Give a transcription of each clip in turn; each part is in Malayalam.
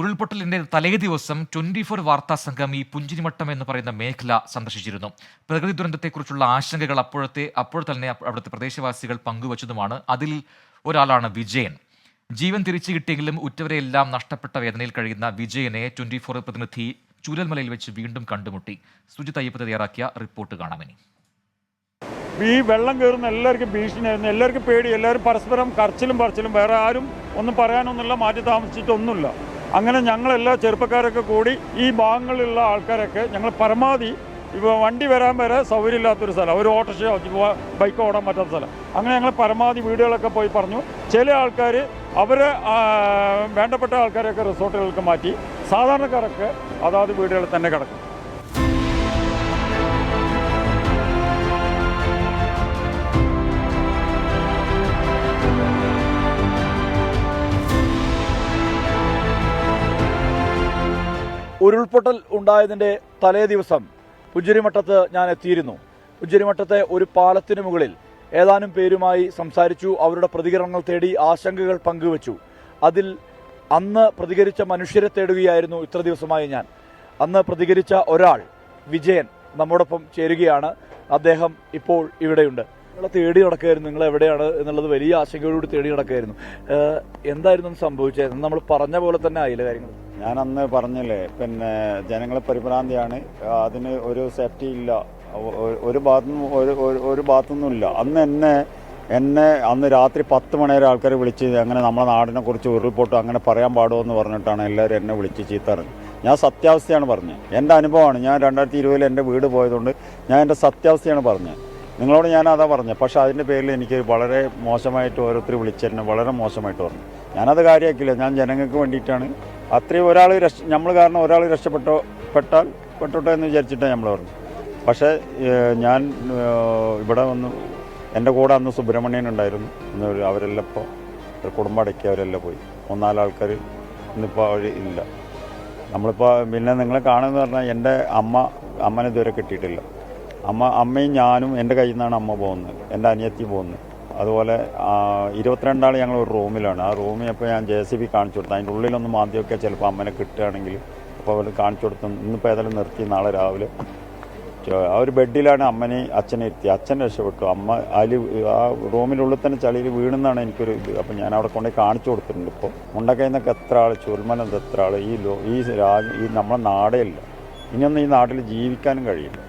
ഉരുൾപൊട്ടലിന്റെ തലേ ദിവസം 24 വാർത്താ സംഘം ഈ പുഞ്ചിരിമട്ടം എന്ന് പറയുന്ന മേഖല സന്ദർശിച്ചിരുന്നു. പ്രകൃതി ദുരന്തത്തെക്കുറിച്ചുള്ള ആശങ്കകൾ അപ്പോൾ തന്നെ അവിടുത്തെ പ്രദേശവാസികൾ പങ്കുവച്ചതുമാണ്. അതിൽ ഒരാളാണ് വിജയൻ. ജീവൻ തിരിച്ചു കിട്ടിയെങ്കിലും ഉറ്റവരെയെല്ലാം നഷ്ടപ്പെട്ട വേദനയിൽ കഴിയുന്ന വിജയനെ 24 പ്രതിനിധി ചൂരൽമലയിൽ വെച്ച് വീണ്ടും കണ്ടുമുട്ടി. സുജിത് അയ്യപ്പ തയ്യാറാക്കിയ റിപ്പോർട്ട് കാണാമിനി. ഈ വെള്ളം കയറുന്ന എല്ലാവർക്കും ഭീഷണിയായിരുന്നു, എല്ലാവർക്കും പേടി, എല്ലാവരും പരസ്പരം കരച്ചിലും പറച്ചിലും, വേറെ ആരും ഒന്നും പറയാനൊന്നുമില്ല, മാറ്റി താമസിച്ചിട്ടൊന്നുമില്ല. അങ്ങനെ ഞങ്ങളെല്ലാ ചെറുപ്പക്കാരൊക്കെ കൂടി ഈ ഭാഗങ്ങളിലുള്ള ആൾക്കാരൊക്കെ ഞങ്ങൾ പരമാവധി ഇപ്പോൾ വണ്ടി വരാൻ വരെ സൗകര്യമില്ലാത്തൊരു സ്ഥലം, ഒരു ഓട്ടോറിക്ഷയോ ബൈക്കോ ഓടാൻ പറ്റാത്ത സ്ഥലം. അങ്ങനെ ഞങ്ങൾ പരമാവധി വീടുകളൊക്കെ പോയി പറഞ്ഞു. ചില ആൾക്കാർ അവരെ വേണ്ടപ്പെട്ട ആൾക്കാരെയൊക്കെ റിസോർട്ടുകൾക്ക് മാറ്റി, സാധാരണക്കാരൊക്കെ അതാത് വീടുകളിൽ തന്നെ കിടക്കും. ഉരുൾപൊട്ടൽ ഉണ്ടായതിൻ്റെ തലേ ദിവസം പുഞ്ചിരിമട്ടത്ത് ഞാൻ എത്തിയിരുന്നു. പുഞ്ചിരിമട്ടത്തെ ഒരു പാലത്തിന് മുകളിൽ ഏതാനും പേരുമായി സംസാരിച്ചു. അവരുടെ പ്രതികരണങ്ങൾ തേടി, ആശങ്കകൾ പങ്കുവച്ചു. അതിൽ അന്ന് പ്രതികരിച്ച മനുഷ്യരെ തേടുകയായിരുന്നു ഇത്ര ദിവസമായി ഞാൻ. അന്ന് പ്രതികരിച്ച ഒരാൾ, വിജയൻ, നമ്മോടൊപ്പം ചേരുകയാണ്. അദ്ദേഹം ഇപ്പോൾ ഇവിടെയുണ്ട്. നിങ്ങളെ തേടി നടക്കുകയായിരുന്നു, നിങ്ങൾ എവിടെയാണ് എന്നുള്ളത് വലിയ ആശങ്കയോടുകൂടി തേടി നടക്കുകയായിരുന്നു. എന്തായിരുന്നു സംഭവിച്ചത്? നമ്മൾ പറഞ്ഞ പോലെ തന്നെ ആയില്ല കാര്യങ്ങൾ? ഞാൻ അന്ന് പറഞ്ഞില്ലേ, പിന്നെ ജനങ്ങളെ പരിഭ്രാന്തിയാണ്, അതിന് ഒരു സേഫ്റ്റി ഇല്ല, ഒരു ഭാഗത്തുനിന്നും ഇല്ല. അന്ന് രാത്രി 10 മണി വരെ ആൾക്കാരെ വിളിച്ച് അങ്ങനെ നമ്മുടെ നാടിനെ കുറിച്ച് ഉരുൾപൊട്ടും അങ്ങനെ പറയാൻ പാടുമോ എന്ന് പറഞ്ഞിട്ടാണ് എല്ലാവരും എന്നെ വിളിച്ച് ചീത്തറിഞ്ഞു. ഞാൻ സത്യാവസ്ഥയാണ് പറഞ്ഞത്, എൻ്റെ അനുഭവമാണ്. ഞാൻ 2020 എൻ്റെ വീട് പോയതുകൊണ്ട് ഞാൻ എൻ്റെ സത്യാവസ്ഥയാണ് പറഞ്ഞത്. നിങ്ങളോട് ഞാൻ അതാ പറഞ്ഞത്. പക്ഷേ അതിൻ്റെ പേരിൽ എനിക്ക് വളരെ മോശമായിട്ട് ഓരോരുത്തർ വിളിച്ചെന്നെ വളരെ മോശമായിട്ട് പറഞ്ഞു. ഞാനത് കാര്യമാക്കില്ല. ഞാൻ ജനങ്ങൾക്ക് വേണ്ടിയിട്ടാണ്. അത്രയും നമ്മൾ കാരണം ഒരാൾ പെട്ടോട്ടെ എന്ന് വിചാരിച്ചിട്ടാണ് നമ്മൾ പറഞ്ഞു. പക്ഷേ ഞാൻ ഇവിടെ വന്നു, എൻ്റെ കൂടെ അന്ന് സുബ്രഹ്മണ്യൻ ഉണ്ടായിരുന്നു. അവരെല്ലാം ഇപ്പോൾ കുടുംബം അടക്കി അവരെല്ലാം പോയി. 3-4 ആൾക്കാർ ഇന്നിപ്പോൾ അവർ ഇല്ല. നമ്മളിപ്പോൾ പിന്നെ നിങ്ങളെ കാണുമെന്ന് പറഞ്ഞാൽ എൻ്റെ അമ്മനെ ഇതുവരെ കിട്ടിയിട്ടില്ല. അമ്മയും ഞാനും എൻ്റെ കയ്യിൽ നിന്നാണ് അമ്മ പോകുന്നത്, എൻ്റെ അനിയത്തി പോകുന്നത്. അതുപോലെ 22 ആൾ ഞങ്ങൾ ഒരു റൂമിലാണ്. ആ റൂമിൽ അപ്പോൾ ഞാൻ JCB കാണിച്ചു കൊടുത്തു. അതിൻ്റെ ഉള്ളിലൊന്ന് മാന്തിയൊക്കെ ചിലപ്പോൾ അമ്മനെ കിട്ടുകയാണെങ്കിൽ അപ്പോൾ അവർ കാണിച്ചു കൊടുത്തു. ഇന്നിപ്പോൾ ഏതായാലും നിർത്തി. നാളെ രാവിലെ ആ ഒരു ബെഡിലാണ് അമ്മനെ അച്ഛനെ ഇരുത്തി. അച്ഛൻ രക്ഷപ്പെട്ടു. അമ്മ അതിൽ ആ റൂമിനുള്ളിൽ തന്നെ ചളിയിൽ വീണെന്നാണ് എനിക്കൊരു ഇത്. അപ്പം ഞാൻ അവിടെ കൊണ്ടുപോയി കാണിച്ചു കൊടുത്തിട്ടുണ്ട്. ഇപ്പോൾ മുണ്ടക്കയിൽ നിന്നൊക്കെ എത്ര ആൾ, ചുരുൾമലത്ത് എത്ര ആൾ, ഈ നമ്മളെ നാടേ ഇല്ല. ഇനിയൊന്നും ഈ നാട്ടിൽ ജീവിക്കാനും കഴിയില്ല.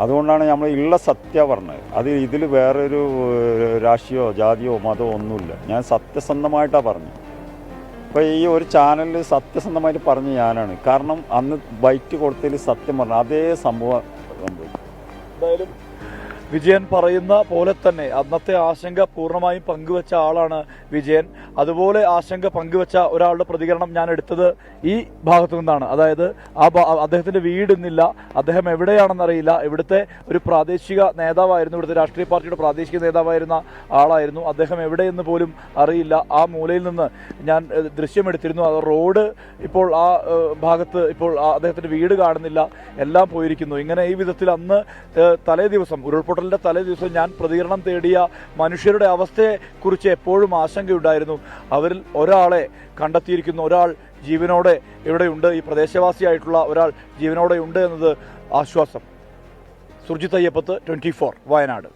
അതുകൊണ്ടാണ് നമ്മൾ ഉള്ള സത്യ പറഞ്ഞത്. ഇതിൽ വേറൊരു രാഷ്ട്രീയമോ ജാതിയോ മതമോ ഒന്നുമില്ല. ഞാൻ സത്യസന്ധമായിട്ടാണ് പറഞ്ഞത്. ഇപ്പോൾ ഈ ഒരു ചാനലിൽ സത്യസന്ധമായിട്ട് പറഞ്ഞ ഞാനാണ്. കാരണം അന്ന് ബൈറ്റ് കൊടുത്തതിൽ സത്യം പറഞ്ഞു അതേ സംഭവം സംഭവിച്ചു. എന്തായാലും വിജയൻ പറയുന്ന പോലെ തന്നെ അന്നത്തെ ആശങ്ക പൂർണ്ണമായും പങ്കുവച്ച ആളാണ് വിജയൻ. അതുപോലെ ആശങ്ക പങ്കുവച്ച ഒരാളുടെ പ്രതികരണം ഞാൻ എടുത്തത് ഈ ഭാഗത്തു നിന്നാണ്. അതായത് അദ്ദേഹത്തിന്റെ വീട് ഇന്നില്ല, അദ്ദേഹം എവിടെയാണെന്നറിയില്ല. ഇവിടുത്തെ ഒരു പ്രാദേശിക നേതാവായിരുന്നു, ഇവിടുത്തെ രാഷ്ട്രീയ പാർട്ടിയുടെ പ്രാദേശിക നേതാവായിരുന്ന ആളായിരുന്നു. അദ്ദേഹം എവിടെയെന്ന് പോലും അറിയില്ല. ആ മൂലയിൽ നിന്ന് ഞാൻ ദൃശ്യമെടുത്തിരുന്നു. അത് റോഡ് ഇപ്പോൾ ആ ഭാഗത്ത് ഇപ്പോൾ അദ്ദേഹത്തിന്റെ വീട് കാണുന്നില്ല, എല്ലാം പോയിരിക്കുന്നു. ഇങ്ങനെ ഈ വിധത്തിൽ അന്ന് തലേ ദിവസം ഉരുൾപൊട്ടലിന്റെ തലേ ദിവസം ഞാൻ പ്രതികരണം തേടിയ മനുഷ്യരുടെ അവസ്ഥയെക്കുറിച്ച് എപ്പോഴും ആശങ്കയുണ്ടായിരുന്നു. അവരിൽ ഒരാളെ കണ്ടെത്തിയിരിക്കുന്നു. ഒരാൾ ജീവനോടെ ഇവിടെയുണ്ട്. ഈ പ്രദേശവാസിയായിട്ടുള്ള ഒരാൾ ജീവനോടെ ഉണ്ട് എന്നത് ആശ്വാസം. സുർജിത് അയ്യപ്പത്ത്, 24 വയനാട്.